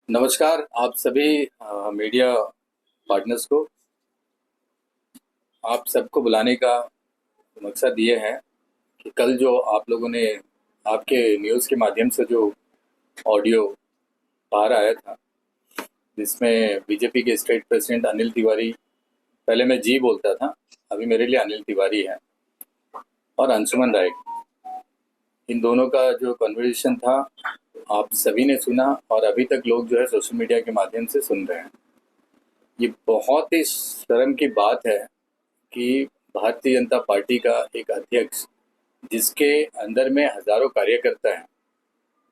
नमस्कार आप सभी मीडिया पार्टनर्स को। आप सबको बुलाने का मकसद ये है कि कल जो आप लोगों ने आपके न्यूज़ के माध्यम से जो ऑडियो बाहर आया था, जिसमें बीजेपी के स्टेट प्रेसिडेंट अनिल तिवारी, पहले मैं जी बोलता था, अभी मेरे लिए अनिल तिवारी है, और अंशुमन राय, इन दोनों का जो कन्वर्सेशन था आप सभी ने सुना, और अभी तक लोग जो है सोशल मीडिया के माध्यम से सुन रहे हैं। ये बहुत ही शर्म की बात है कि भारतीय जनता पार्टी का एक अध्यक्ष, जिसके अंदर में हजारों कार्यकर्ता हैं,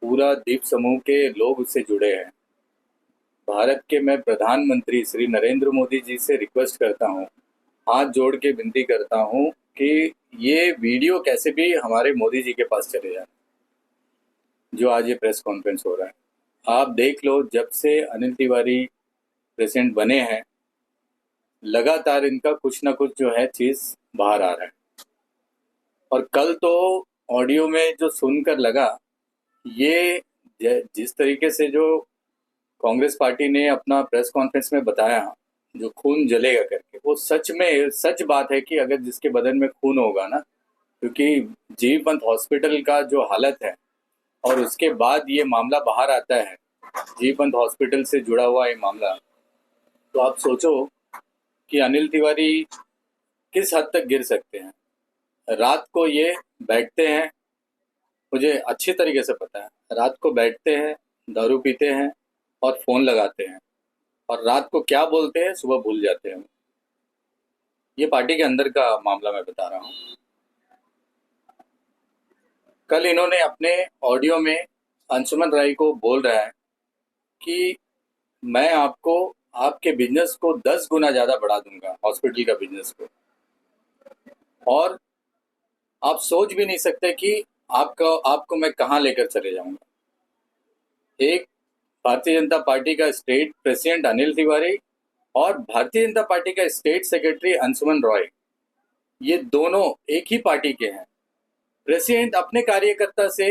पूरा द्वीप समूह के लोग उससे जुड़े हैं। भारत के मैं प्रधानमंत्री श्री नरेंद्र मोदी जी से रिक्वेस्ट करता हूँ, हाथ जोड़ के विनती करता हूँ कि ये वीडियो कैसे भी हमारे मोदी जी के पास चले जाए, जो आज ये प्रेस कॉन्फ्रेंस हो रहा है। आप देख लो, जब से अनिल तिवारी प्रेसिडेंट बने हैं, लगातार इनका कुछ ना कुछ जो है चीज बाहर आ रहा है। और कल तो ऑडियो में जो सुनकर लगा, ये जिस तरीके से जो कांग्रेस पार्टी ने अपना प्रेस कॉन्फ्रेंस में बताया, जो खून जलेगा करके, वो सच में सच बात है कि अगर जिसके बदन में खून होगा ना, क्योंकि जीवी पंत हॉस्पिटल का जो हालत है, और उसके बाद ये मामला बाहर आता है, जीवी पंत हॉस्पिटल से जुड़ा हुआ ये मामला, तो आप सोचो कि अनिल तिवारी किस हद तक गिर सकते हैं। रात को ये बैठते हैं, मुझे अच्छी तरीके से पता है, रात को बैठते हैं, दारू पीते हैं और फोन लगाते हैं, और रात को क्या बोलते हैं सुबह भूल जाते हैं। ये पार्टी के अंदर का मामला मैं बता रहा हूँ। कल इन्होंने अपने ऑडियो में अंशुमन राय को बोल रहा है कि मैं आपको आपके बिजनेस को 10 गुना ज्यादा बढ़ा दूंगा, हॉस्पिटल का बिजनेस को। और आप सोच भी नहीं सकते कि आपको मैं कहाँ लेकर चले जाऊंगा। एक भारतीय जनता पार्टी का स्टेट प्रेसिडेंट अनिल तिवारी और भारतीय जनता पार्टी का स्टेट सेक्रेटरी अंशुमन रॉय, ये दोनों एक ही पार्टी के हैं। प्रेसिडेंट अपने कार्यकर्ता से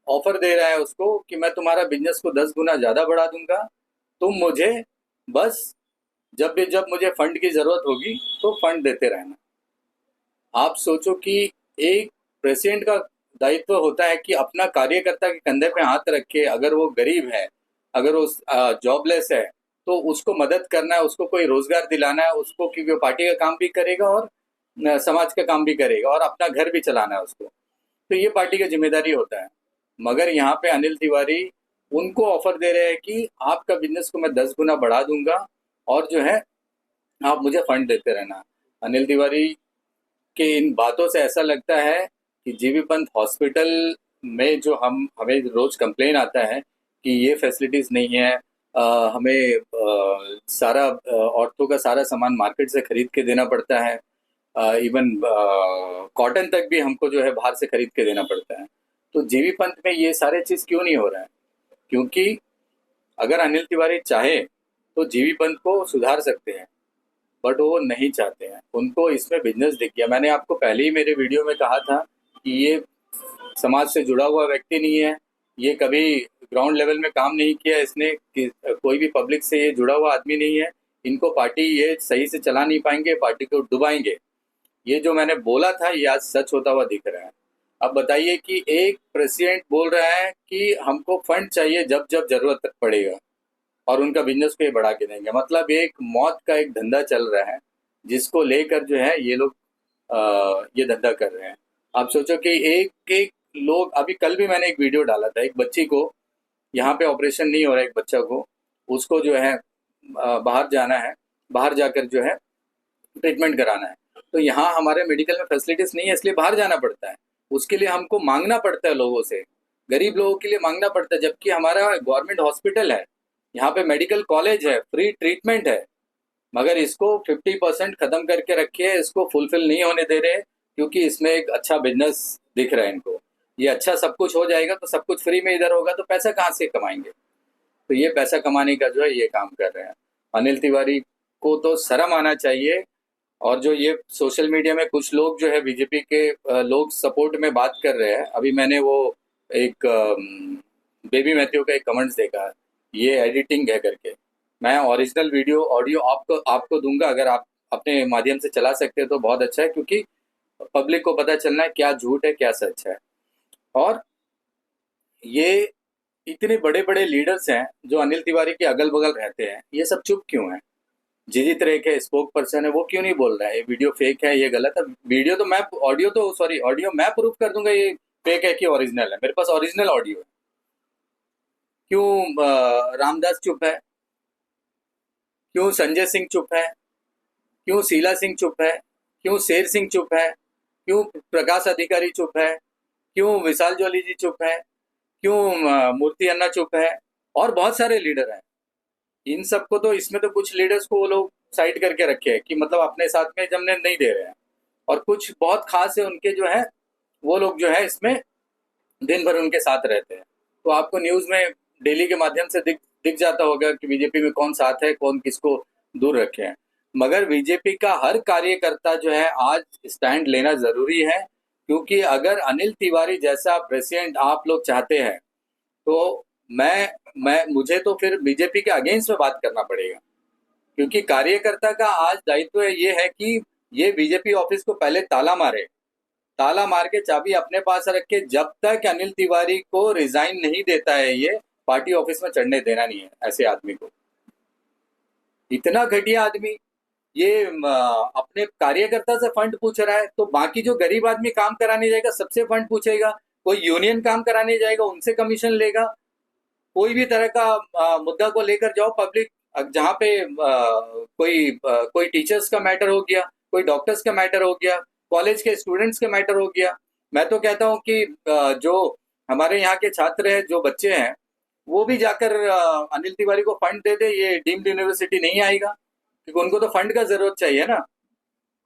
ऑफर दे रहा है उसको कि मैं तुम्हारा बिजनेस को 10 गुना ज्यादा बढ़ा दूंगा, तुम मुझे बस जब मुझे फंड की जरूरत होगी तो फंड देते रहना। आप सोचो कि एक प्रेसिडेंट का दायित्व होता है कि अपना कार्यकर्ता के कंधे पे हाथ रख के, अगर वो गरीब है, अगर वो जॉबलेस है, तो उसको मदद करना है, उसको कोई रोजगार दिलाना है उसको, क्योंकि वो पार्टी का काम भी करेगा और समाज का काम भी करेगा और अपना घर भी चलाना है उसको। तो ये पार्टी का जिम्मेदारी होता है। मगर यहाँ पे अनिल तिवारी उनको ऑफर दे रहे हैं कि आपका बिजनेस को मैं 10 गुना बढ़ा दूंगा, और जो है आप मुझे फंड देते रहना। अनिल तिवारी कि इन बातों से ऐसा लगता है कि जीबी पंत हॉस्पिटल में जो हमें रोज कंप्लेन आता है कि ये फैसिलिटीज नहीं है, हमें सारा औरतों का सारा सामान मार्केट से खरीद के देना पड़ता है, इवन कॉटन तक भी हमको जो है बाहर से खरीद के देना पड़ता है। तो जीबी पंत में ये सारे चीज क्यों नहीं हो रहा है? क्योंकि अगर अनिल तिवारी चाहे तो जीबी पंत को सुधार सकते हैं, बट वो नहीं चाहते हैं। उनको इसमें बिजनेस दिख गया। मैंने आपको पहले ही मेरे वीडियो में कहा था कि ये समाज से जुड़ा हुआ व्यक्ति नहीं है, ये कभी ग्राउंड लेवल में काम नहीं किया इसने, कि कोई भी पब्लिक से ये जुड़ा हुआ आदमी नहीं है। इनको पार्टी ये सही से चला नहीं पाएंगे, पार्टी को डुबाएंगे। ये जो मैंने बोला था ये आज सच होता हुआ दिख रहा है। अब बताइए कि एक प्रेसिडेंट बोल रहा है कि हमको फंड चाहिए जब जब जरूरत पड़ेगा, और उनका बिजनेस को ये बढ़ा के देंगे। मतलब एक मौत का एक धंधा चल रहा है, जिसको लेकर जो है ये लोग ये धंधा कर रहे हैं। आप सोचो कि एक एक लोग, अभी कल भी मैंने एक वीडियो डाला था, एक बच्ची को यहाँ पे ऑपरेशन नहीं हो रहा है, एक बच्चा को, उसको जो है बाहर जाना है, बाहर जाकर जो है ट्रीटमेंट कराना है। तो यहाँ हमारे मेडिकल में फैसिलिटीज नहीं है, इसलिए बाहर जाना पड़ता है। उसके लिए हमको मांगना पड़ता है लोगों से, गरीब लोगों के लिए मांगना पड़ता है, जबकि हमारा गवर्नमेंट हॉस्पिटल है, यहाँ पे मेडिकल कॉलेज है, फ्री ट्रीटमेंट है। मगर इसको 50% खत्म करके रखे है, इसको फुलफिल नहीं होने दे रहे, क्योंकि इसमें एक अच्छा बिजनेस दिख रहा है इनको। ये अच्छा सब कुछ हो जाएगा तो सब कुछ फ्री में इधर होगा, तो पैसा कहाँ से कमाएंगे? तो ये पैसा कमाने का जो है ये काम कर रहे हैं। अनिल तिवारी को तो शर्म आना चाहिए। और जो ये सोशल मीडिया में कुछ लोग जो है बीजेपी के लोग सपोर्ट में बात कर रहे हैं, अभी मैंने वो एक बेबी मैथ्यू का एक कमेंट्स देखा, ये एडिटिंग है करके। मैं ओरिजिनल वीडियो ऑडियो आपको आपको दूंगा, अगर आप अपने माध्यम से चला सकते हो तो बहुत अच्छा है, क्योंकि पब्लिक को पता चलना है क्या झूठ है क्या सच है। और ये इतने बड़े बड़े लीडर्स हैं जो अनिल तिवारी के अगल बगल रहते हैं, ये सब चुप क्यों हैं? जीजीत रेख है, स्पोक पर्सन है, वो क्यों नहीं बोल रहा है ये वीडियो फेक है, ये गलत है? वीडियो तो मैं, ऑडियो तो सॉरी, ऑडियो मैं प्रूफ कर दूंगा ये फेक है कि ओरिजिनल है, मेरे पास ओरिजिनल ऑडियो है। क्यों रामदास चुप है? क्यों संजय सिंह चुप है? क्यों शीला सिंह चुप है? क्यों शेर सिंह चुप है? क्यों प्रकाश अधिकारी चुप है? क्यों विशाल जॉली जी चुप है? क्यों मूर्ति अन्ना चुप है? और बहुत सारे लीडर हैं। इन सबको तो, इसमें तो कुछ लीडर्स को वो लोग साइड करके रखे हैं कि मतलब अपने साथ में जमने नहीं दे रहे हैं, और कुछ बहुत खास है उनके जो है, वो लोग जो है इसमें दिन भर उनके साथ रहते हैं। तो आपको न्यूज़ में डेली के माध्यम से दिख दिख जाता होगा कि बीजेपी में कौन साथ है, कौन किसको दूर रखे हैं। मगर बीजेपी का हर कार्यकर्ता जो है आज स्टैंड लेना ज़रूरी है, क्योंकि अगर अनिल तिवारी जैसा प्रेसिडेंट आप लोग चाहते हैं, तो मैं मुझे तो फिर बीजेपी के अगेंस्ट में बात करना पड़ेगा। क्योंकि कार्यकर्ता का आज दायित्व ये है कि ये बीजेपी ऑफिस को पहले ताला मारे, ताला मार के चाबी अपने पास रख के, जब तक अनिल तिवारी को रिजाइन नहीं देता है ये पार्टी ऑफिस में चढ़ने देना नहीं है ऐसे आदमी को। इतना घटिया आदमी, ये अपने कार्यकर्ता से फंड पूछ रहा है, तो बाकी जो गरीब आदमी काम कराने जाएगा सबसे फंड पूछेगा। कोई यूनियन काम कराने जाएगा उनसे कमीशन लेगा। कोई भी तरह का मुद्दा को लेकर जाओ पब्लिक, जहाँ पे कोई टीचर्स का मैटर हो गया, कोई डॉक्टर्स का मैटर हो गया, कॉलेज के स्टूडेंट्स का मैटर हो गया। मैं तो कहता हूँ कि जो हमारे यहाँ के छात्र हैं, जो बच्चे हैं, वो भी जाकर अनिल तिवारी को फंड दे दे, ये डीम्ड यूनिवर्सिटी नहीं आएगा, क्योंकि उनको तो फंड का जरूरत चाहिए ना।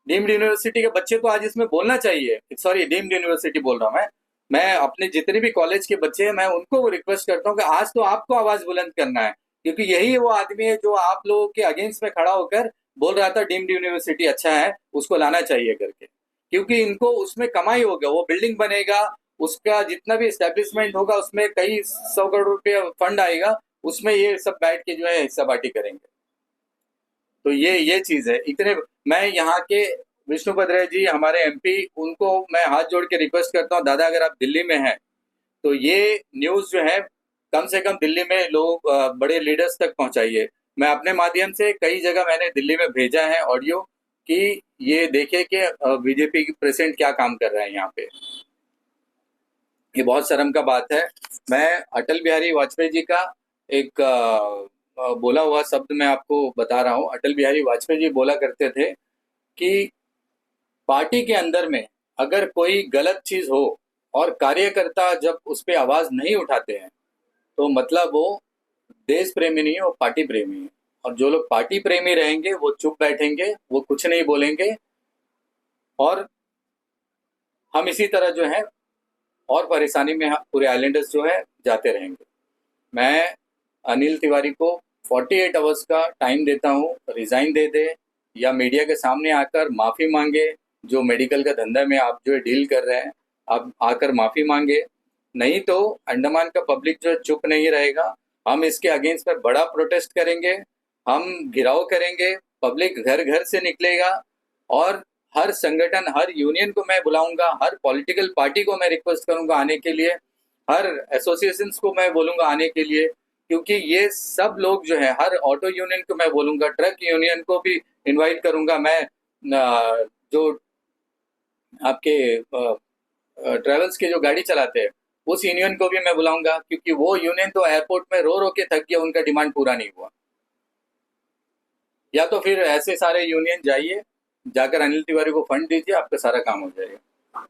डीम्ड यूनिवर्सिटी के बच्चे को आज इसमें बोलना चाहिए, सॉरी डीम्ड यूनिवर्सिटी बोल रहा हूँ मैं अपने जितने भी कॉलेज के बच्चे हैं, मैं उनको रिक्वेस्ट करता हूँ कि आज तो आपको आवाज बुलंद करना है, क्योंकि यही वो आदमी है जो आप लोगों के अगेंस्ट में खड़ा होकर बोल रहा था डीम्ड यूनिवर्सिटी अच्छा है, उसको लाना चाहिए करके। क्योंकि इनको उसमें कमाई होगा, वो बिल्डिंग बनेगा, उसका जितना भी एस्टेब्लिशमेंट होगा उसमें कई 100 करोड़ रुपये फंड आएगा, उसमें ये सब बैठ के जो है हिस्सा बांटी करेंगे। तो ये चीज है। इतने, मैं यहाँ के विष्णुपद राय जी हमारे एमपी, उनको मैं हाथ जोड़ के रिक्वेस्ट करता हूँ, दादा अगर आप दिल्ली में हैं तो ये न्यूज़ जो है कम से कम दिल्ली में लोग बड़े लीडर्स तक पहुंचाइए। मैं अपने माध्यम से कई जगह मैंने दिल्ली में भेजा है ऑडियो कि ये देखे कि बीजेपी की प्रेसिडेंट क्या काम कर रहा है यहाँ पे। ये बहुत शर्म का बात है। मैं अटल बिहारी वाजपेयी जी का एक बोला हुआ शब्द मैं आपको बता रहा हूँ। अटल बिहारी वाजपेयी जी बोला करते थे कि पार्टी के अंदर में अगर कोई गलत चीज हो और कार्यकर्ता जब उस पर आवाज नहीं उठाते हैं, तो मतलब वो देश प्रेमी नहीं है, वो पार्टी प्रेमी है। और जो लोग पार्टी प्रेमी रहेंगे वो चुप बैठेंगे, वो कुछ नहीं बोलेंगे, और हम इसी तरह जो है और परेशानी में पूरे आइलैंडर्स जो है जाते रहेंगे। मैं अनिल तिवारी को 48 आवर्स का टाइम देता हूँ, रिजाइन दे दे या मीडिया के सामने आकर माफ़ी मांगे। जो मेडिकल का धंधा में आप जो है डील कर रहे हैं, आप आकर माफ़ी मांगे। नहीं तो अंडमान का पब्लिक जो है चुप नहीं रहेगा। हम इसके अगेंस्ट में बड़ा प्रोटेस्ट करेंगे, हम घिराव करेंगे, पब्लिक घर घर से निकलेगा, और हर संगठन, हर यूनियन को मैं बुलाऊंगा, हर पॉलिटिकल पार्टी को मैं रिक्वेस्ट करूंगा आने के लिए, हर एसोसिएशंस को मैं बोलूंगा आने के लिए। क्योंकि ये सब लोग जो है, हर ऑटो यूनियन को मैं बोलूंगा, ट्रक यूनियन को भी इनवाइट करूंगा मैं, जो आपके ट्रेवल्स के जो गाड़ी चलाते हैं उस यूनियन को भी मैं बुलाऊंगा, क्योंकि वो यूनियन तो एयरपोर्ट में रो रो के थक गया, उनका डिमांड पूरा नहीं हुआ। या तो फिर ऐसे सारे यूनियन जाइए, जाकर अनिल तिवारी को फंड दीजिए, आपका सारा काम हो जाएगा।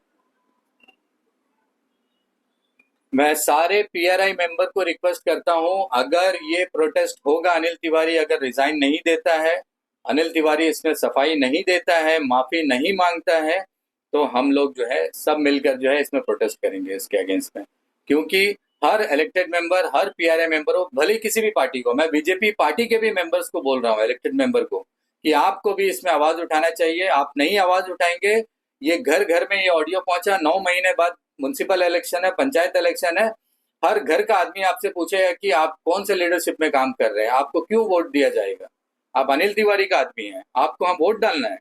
मैं सारे पीआरआई मेंबर को रिक्वेस्ट करता हूं, अगर ये प्रोटेस्ट होगा, अनिल तिवारी अगर रिजाइन नहीं देता है, अनिल तिवारी इसमें सफाई नहीं देता है, माफी नहीं मांगता है, तो हम लोग जो है सब मिलकर जो है इसमें प्रोटेस्ट करेंगे इसके अगेंस्ट में। क्योंकि हर इलेक्टेड मेंबर, हर पीआरआई मेंबर हो, भले किसी भी पार्टी को, मैं बीजेपी पार्टी के भी मेंबर्स को बोल रहा हूँ, इलेक्टेड मेंबर को, कि आपको भी इसमें आवाज उठाना चाहिए। आप नहीं आवाज उठाएंगे, ये घर घर में ये ऑडियो पहुंचा, 9 महीने बाद म्युनिसिपल इलेक्शन है, पंचायत इलेक्शन है, हर घर का आदमी आपसे पूछेगा कि आप कौन से लीडरशिप में काम कर रहे हैं, आपको क्यों वोट दिया जाएगा। आप अनिल तिवारी का आदमी हैं, आपको हम वोट डालना है।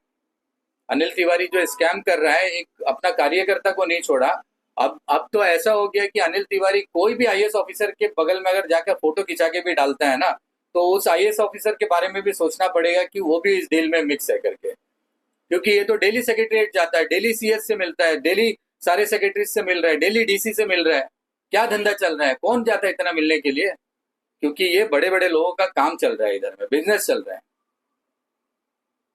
अनिल तिवारी जो स्कैम कर रहा है, एक अपना कार्यकर्ता को नहीं छोड़ा। अब तो ऐसा हो गया कि अनिल तिवारी कोई भी आईएएस ऑफिसर के बगल में अगर जाकर फोटो खिंचा के भी डालता है ना, तो उस आईएएस ऑफिसर के बारे में भी सोचना पड़ेगा कि वो भी इस डील में मिक्स है करके। क्योंकि ये तो डेली सेक्रेटरीट जाता है, डेली सीएस से मिलता है, डेली सारे सेक्रेटरी से मिल रहा है, डेली डीसी से मिल रहा है। क्या धंधा चल रहा है, कौन जाता है इतना मिलने के लिए? क्योंकि ये बड़े बड़े लोगों का काम चल रहा है, इधर में बिजनेस चल रहा है।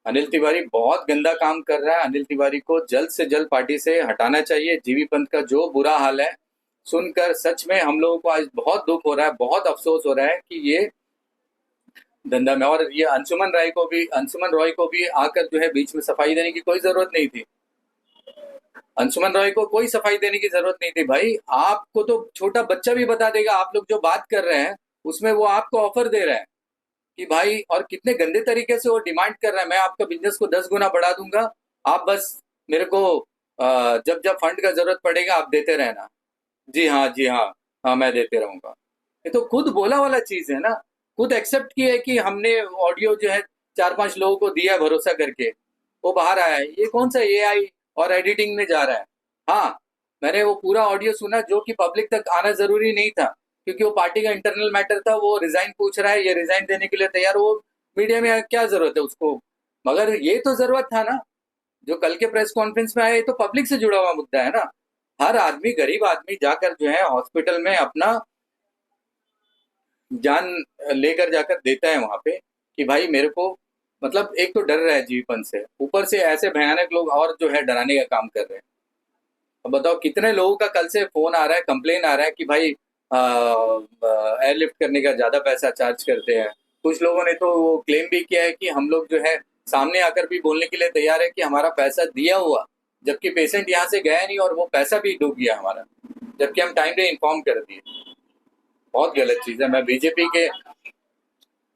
अनिल तिवारी बहुत गंदा काम कर रहा है। अनिल तिवारी को जल्द से जल्द पार्टी से हटाना चाहिए। जीवी पंत का जो बुरा हाल है सुनकर सच में हम लोगों को आज बहुत दुख हो रहा है, बहुत अफसोस हो रहा है कि ये धंधा में। और ये अंशुमन रॉय को भी आकर जो है बीच में सफाई देने की कोई जरूरत नहीं थी। अंशुमन रॉय को कोई सफाई देने की जरूरत नहीं थी भाई। आपको तो छोटा बच्चा भी बता देगा, आप लोग जो बात कर रहे हैं उसमें वो आपको ऑफर दे रहा है कि भाई, और कितने गंदे तरीके से वो डिमांड कर रहा है, मैं आपका बिजनेस को 10 गुना बढ़ा दूंगा, आप बस मेरे को जब जब फंड का जरूरत पड़ेगा आप देते रहना। जी हाँ, जी हाँ, हाँ मैं देते रहूंगा। ये तो खुद बोला वाला चीज है ना। खुद एक्सेप्ट किया है कि हमने ऑडियो जो है 4-5 लोगों को दिया है भरोसा करके, वो बाहर आया है। ये कौन सा एआई और एडिटिंग में जा रहा है? हाँ, मैंने वो पूरा ऑडियो सुना जो कि पब्लिक तक आना जरूरी नहीं था, क्योंकि वो पार्टी का इंटरनल मैटर था। वो रिजाइन पूछ रहा है, ये रिजाइन देने के लिए तैयार। वो मीडिया में क्या जरूरत है उसको? मगर ये तो जरूरत था ना, जो कल के प्रेस कॉन्फ्रेंस में आया, ये तो पब्लिक से जुड़ा हुआ मुद्दा है ना। हर आदमी, गरीब आदमी जाकर जो है हॉस्पिटल में अपना जान लेकर जाकर देता है वहां पे कि भाई मेरे को, मतलब एक तो डर रहा है जीवन से, ऊपर से ऐसे भयानक लोग और जो है डराने का काम कर रहे हैं। अब बताओ कितने लोगों का कल से फोन आ रहा है, कंप्लेन आ रहा है कि भाई एयरलिफ्ट करने का ज्यादा पैसा चार्ज करते हैं। कुछ लोगों ने तो वो क्लेम भी किया है कि हम लोग जो है सामने आकर भी बोलने के लिए तैयार है कि हमारा पैसा दिया हुआ, जबकि पेशेंट यहाँ से गया नहीं और वो पैसा भी डूब गया हमारा, जबकि हम टाइम पे इन्फॉर्म कर दिए। बहुत गलत चीज है।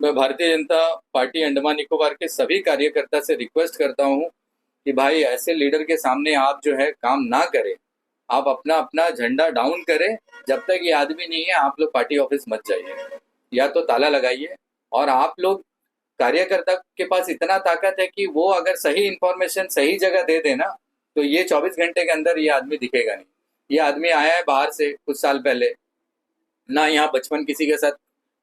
मैं भारतीय जनता पार्टी अंडमान निकोबार के सभी कार्यकर्ता से रिक्वेस्ट करता हूँ कि भाई ऐसे लीडर के सामने आप जो है काम ना करें। आप अपना अपना झंडा डाउन करें। जब तक ये आदमी नहीं है आप लोग पार्टी ऑफिस मत जाइए, या तो ताला लगाइए। और आप लोग, कार्यकर्ता के पास इतना ताकत है कि वो अगर सही इंफॉर्मेशन सही जगह दे देना, तो ये 24 घंटे के अंदर ये आदमी दिखेगा नहीं। ये आदमी आया है बाहर से कुछ साल पहले, ना यहाँ बचपन किसी के साथ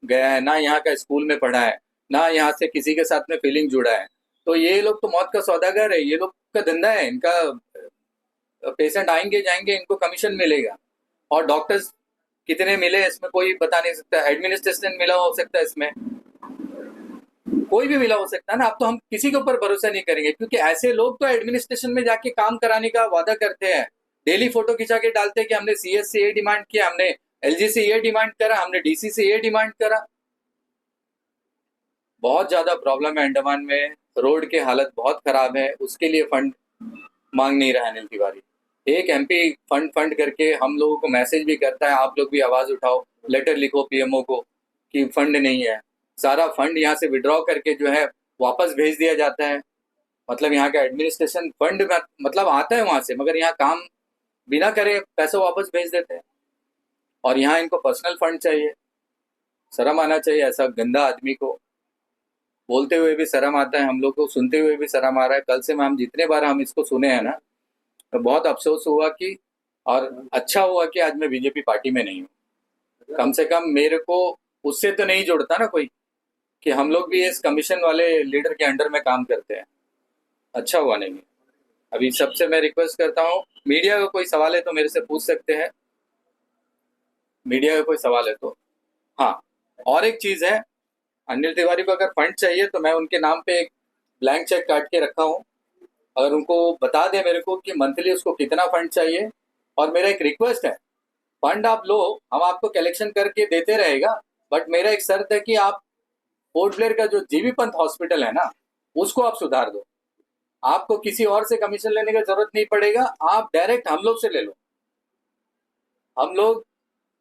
गया है, ना यहाँ का स्कूल में पढ़ा है, ना यहाँ से किसी के साथ में फीलिंग जुड़ा है। तो ये लोग तो मौत का सौदागर है, ये लोग का धंधा है इनका। पेशेंट आएंगे जाएंगे, इनको कमीशन मिलेगा। और डॉक्टर्स कितने मिले इसमें कोई बता नहीं सकता। एडमिनिस्ट्रेशन मिला हो सकता है इसमें, कोई भी मिला हो सकता है ना। अब तो हम किसी के ऊपर भरोसा नहीं करेंगे, क्योंकि ऐसे लोग तो एडमिनिस्ट्रेशन में जाके काम कराने का वादा करते हैं, डेली फोटो खिंचा के डालते हैं कि हमने सीएस से ये डिमांड किया, हमने एलजी से ये डिमांड करा, हमने डीसी से ये डिमांड करा। बहुत ज्यादा प्रॉब्लम है अंडमान में। रोड की हालत बहुत खराब है, उसके लिए फंड मांग नहीं रहा है अनिल तिवारी। एक एमपी फंड फंड करके हम लोगों को मैसेज भी करता है, आप लोग भी आवाज उठाओ, लेटर लिखो पीएमओ को कि फंड नहीं है। सारा फंड यहाँ से विड्रॉ करके जो है वापस भेज दिया जाता है। मतलब यहाँ का एडमिनिस्ट्रेशन फंड मतलब आता है वहां से, मगर यहाँ काम बिना करे पैसा वापस भेज देते हैं। और यहाँ इनको पर्सनल फंड चाहिए। शर्म आना चाहिए ऐसा गंदा आदमी को। बोलते हुए भी शर्म आता है हम लोग को, सुनते हुए भी शर्म आ रहा है। कल से हम जितने बार हम इसको सुने हैं ना, तो बहुत अफसोस हुआ कि, और अच्छा हुआ कि आज मैं बीजेपी पार्टी में नहीं हूँ। कम से कम मेरे को उससे तो नहीं जोड़ता ना कोई, कि हम लोग भी इस कमीशन वाले लीडर के अंडर में काम करते हैं। अच्छा हुआ नहीं। अभी सबसे मैं रिक्वेस्ट करता हूँ, मीडिया का कोई सवाल है तो मेरे से पूछ सकते हैं। मीडिया का कोई सवाल है तो। हाँ, और एक चीज है, अनिल तिवारी को अगर फंड चाहिए तो मैं उनके नाम पे एक ब्लैंक चेक काट के रखा हूँ। अगर उनको बता दें मेरे को कि मंथली उसको कितना फंड चाहिए। और मेरा एक रिक्वेस्ट है, फंड आप लो, हम आपको कलेक्शन करके देते रहेगा, बट मेरा एक शर्त है कि आप पोर्ट ब्लेयर का जो जीबी पंत हॉस्पिटल है ना, उसको आप सुधार दो। आपको किसी और से कमीशन लेने का जरूरत नहीं पड़ेगा, आप डायरेक्ट हम लोग से ले लो। हम लोग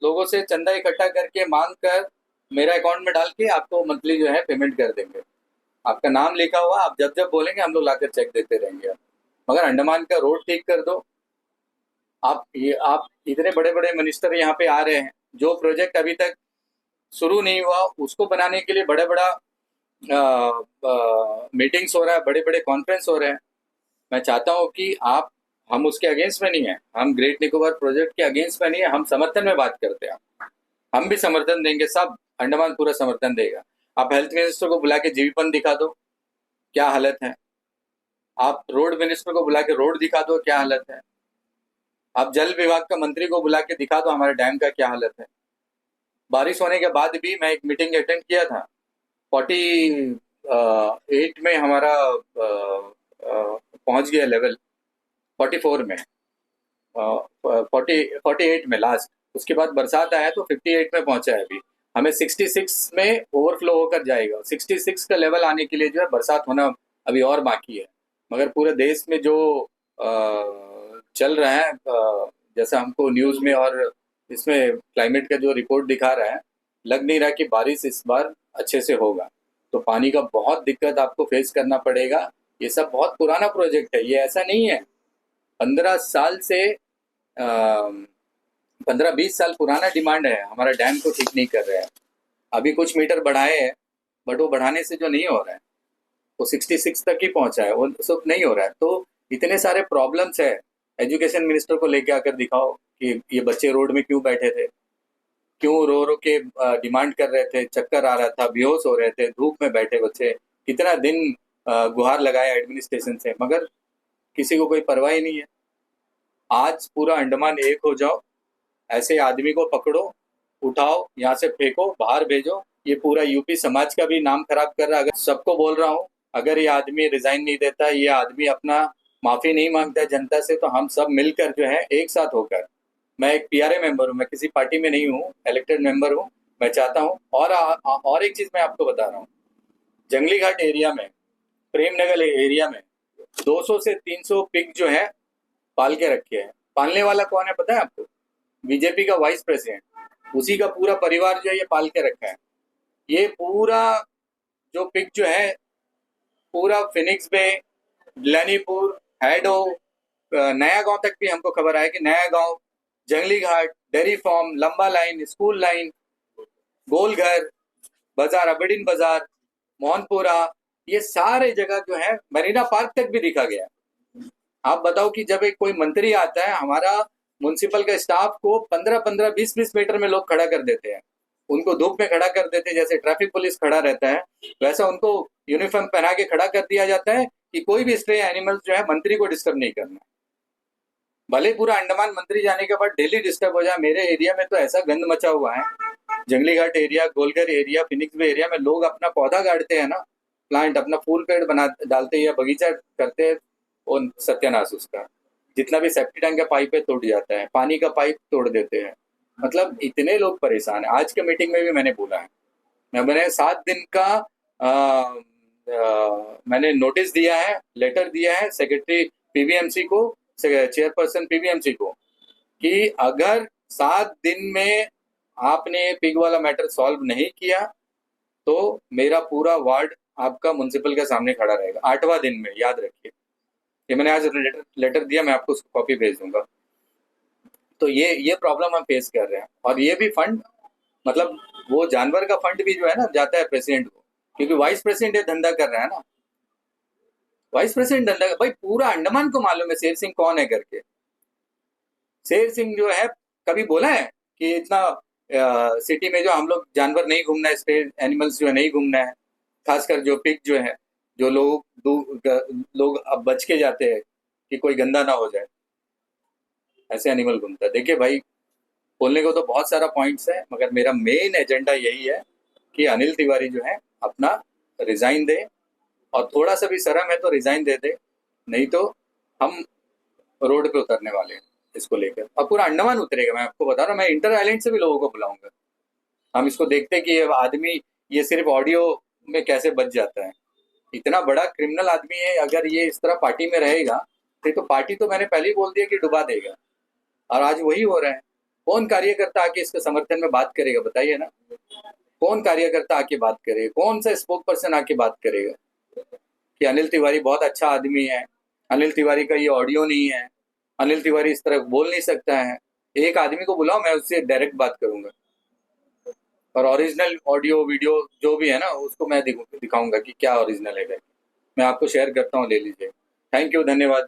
लोगों से चंदा इकट्ठा करके मांग कर मेरा अकाउंट में डाल के आपको मंथली जो है पेमेंट कर देंगे। आपका नाम लिखा हुआ, आप जब जब बोलेंगे हम लोग लाकर चेक देते रहेंगे। मगर अंडमान का रोड ठीक कर दो। आप इतने बड़े बड़े मिनिस्टर यहाँ पे आ रहे हैं, जो प्रोजेक्ट अभी तक शुरू नहीं हुआ उसको बनाने के लिए बड़ा बड़ा मीटिंग्स हो रहा है, बड़े बड़े कॉन्फ्रेंस हो रहे हैं। मैं चाहता हूँ कि आप, हम उसके अगेंस्ट में नहीं है, हम ग्रेट निकोबार प्रोजेक्ट के अगेंस्ट में नहीं है, हम समर्थन में बात करते हैं। हम भी समर्थन देंगे, सब अंडमान पूरा समर्थन देगा। आप हेल्थ मिनिस्टर को बुला के जीवीपन दिखा दो क्या हालत है, आप रोड मिनिस्टर को बुला के रोड दिखा दो क्या हालत है, आप जल विभाग का मंत्री को बुला के दिखा दो हमारे डैम का क्या हालत है। बारिश होने के बाद भी मैं एक मीटिंग अटेंड किया था, 48 में हमारा पहुंच गया लेवल, 44 में, 48 में लास्ट। उसके बाद बरसात आया तो 58 में पहुंचा है अभी। हमें 66 में ओवरफ्लो होकर जाएगा। 66 का लेवल आने के लिए जो है बरसात होना अभी और बाकी है। मगर पूरे देश में जो चल रहा है, जैसा हमको न्यूज़ में और इसमें क्लाइमेट का जो रिपोर्ट दिखा रहा है, लग नहीं रहा कि बारिश इस बार अच्छे से होगा। तो पानी का बहुत दिक्कत आपको फेस करना पड़ेगा। ये सब बहुत पुराना प्रोजेक्ट है, ये ऐसा नहीं है। 15 साल से 15-20 साल पुराना डिमांड है, हमारा डैम को ठीक नहीं कर रहे हैं। अभी कुछ मीटर बढ़ाए हैं, बट वो बढ़ाने से जो नहीं हो रहा है, वो 66 तक ही पहुंचा है, वो सब नहीं हो रहा है। तो इतने सारे प्रॉब्लम्स है। एजुकेशन मिनिस्टर को लेके आकर दिखाओ कि ये बच्चे रोड में क्यों बैठे थे, क्यों रो रो के डिमांड कर रहे थे, चक्कर आ रहा था, बेहोश हो रहे थे, धूप में बैठे बच्चे, कितना दिन गुहार लगाया एडमिनिस्ट्रेशन से, मगर किसी को कोई परवाह ही नहीं है। आज पूरा अंडमान एक हो जाओ, ऐसे आदमी को पकड़ो, उठाओ, यहाँ से फेंको, बाहर भेजो। ये पूरा यूपी समाज का भी नाम खराब कर रहा है। अगर सबको बोल रहा हूँ, अगर ये आदमी रिजाइन नहीं देता, ये आदमी अपना माफी नहीं मांगता है जनता से, तो हम सब मिलकर जो है एक साथ होकर, मैं एक पीआरए मेंबर हूँ, मैं किसी पार्टी में नहीं हूँ, इलेक्टेड मेंबर हूँ। मैं चाहता हूँ, और एक चीज मैं आपको बता रहा हूँ, जंगली घाट एरिया में, प्रेमनगर एरिया में 200 से 300 पिग जो है पाल के रखे हैं। पालने वाला कौन है पता है आपको? बीजेपी का वाइस प्रेसिडेंट, उसी का पूरा परिवार जो है ये पाल के रखा है। ये पूरा जो पिग जो है, पूरा फिनिक्स बे, लैनीपुर, हैडो, नया गांव तक भी हमको खबर है कि नया गांव, जंगली घाट, डेयरी फार्म, लंबा लाइन, स्कूल लाइन, गोलघर बाजार, अबड़ीन बाजार, मोहनपुरा, ये सारे जगह जो है, मरीना पार्क तक भी दिखा गया। आप बताओ कि जब एक कोई मंत्री आता है, हमारा म्युनिसिपल का स्टाफ को 15-15, 20-20 मीटर में लोग खड़ा कर देते हैं, उनको धूप में खड़ा कर देते हैं, जैसे ट्रैफिक पुलिस खड़ा रहता है वैसा उनको यूनिफॉर्म पहना के खड़ा कर दिया जाता है कि कोई भी स्ट्रे एनिमल्स जो है मंत्री को डिस्टर्ब नहीं करना। भले पूरा अंडमान मंत्री जाने के बाद डेली डिस्टर्ब हो जाए, मेरे एरिया में तो ऐसा गंद मचा हुआ है, जंगली घाट एरिया, गोलघर एरिया, फिनिक्स बे एरिया में लोग अपना पौधा गाड़ते हैं ना, प्लांट, अपना फूल पेड़ बना डालते हैं या बगीचा करते हैं, वो सत्यानाश उसका। जितना भी सेफ्टी टैंक का पाइप है टूट जाता है, पानी का पाइप तोड़ देते हैं। मतलब इतने लोग परेशान हैं। आज के मीटिंग में भी मैंने बोला है, मैंने 7 दिन का मैंने नोटिस दिया है, लेटर दिया है सेक्रेटरी पीबीएमसी को, चेयरपर्सन पीबीएमसी को, कि अगर 7 दिन में आपने पिग वाला मैटर सॉल्व नहीं किया तो मेरा पूरा वार्ड आपका म्युनिसिपल के सामने खड़ा रहेगा। 8वां दिन में, याद रखिए। ये मैंने आज लेटर दिया, मैं आपको उसको कॉपी भेज दूंगा। तो ये प्रॉब्लम हम फेस कर रहे हैं। और ये भी फंड, मतलब वो जानवर का फंड भी जो है ना जाता है प्रेसिडेंट को, क्योंकि वाइस प्रेसिडेंट ये धंधा कर रहा है ना, वाइस प्रेसिडेंट धंधा। भाई पूरा अंडमान को मालूम है शेर सिंह कौन है करके। शेर सिंह जो है, कभी बोला है कि इतना सिटी में जो हम लोग जानवर नहीं घूमना है, स्ट्रे एनिमल्स जो है नहीं घूमना है, खासकर जो पिग जो है, जो लोग अब बच के जाते हैं कि कोई गंदा ना हो जाए, ऐसे एनिमल घूमता है। देखिए भाई, बोलने को तो बहुत सारा पॉइंट्स है, मगर मेरा मेन एजेंडा यही है कि अनिल तिवारी जो है अपना रिजाइन दे, और थोड़ा सा भी शर्म है तो रिजाइन दे दे, नहीं तो हम रोड पे उतरने वाले हैं इसको लेकर। अब पूरा अंडमान उतरेगा, मैं आपको बता रहा हूँ। मैं इंटर आइलैंड से भी लोगों को बुलाऊंगा। हम इसको देखते हैं कि ये आदमी, ये सिर्फ ऑडियो में कैसे बच जाता है। इतना बड़ा क्रिमिनल आदमी है, अगर ये इस तरह पार्टी में रहेगा तो पार्टी तो मैंने पहले ही बोल दिया कि डुबा देगा, और आज वही हो रहा है। कौन कार्यकर्ता आके इसके समर्थन में बात करेगा, बताइए ना? कौन कार्यकर्ता आके बात करेगा? कौन सा स्पोक पर्सन आके बात करेगा कि अनिल तिवारी बहुत अच्छा आदमी है, अनिल तिवारी का ये ऑडियो नहीं है, अनिल तिवारी इस तरह बोल नहीं सकता है? एक आदमी को बुलाओ, मैं उससे डायरेक्ट बात करूंगा। और ओरिजिनल ऑडियो वीडियो जो भी है ना उसको मैं दिखाऊंगा कि क्या ओरिजिनल है करके। मैं आपको शेयर करता हूँ, ले लीजिए। थैंक यू, धन्यवाद।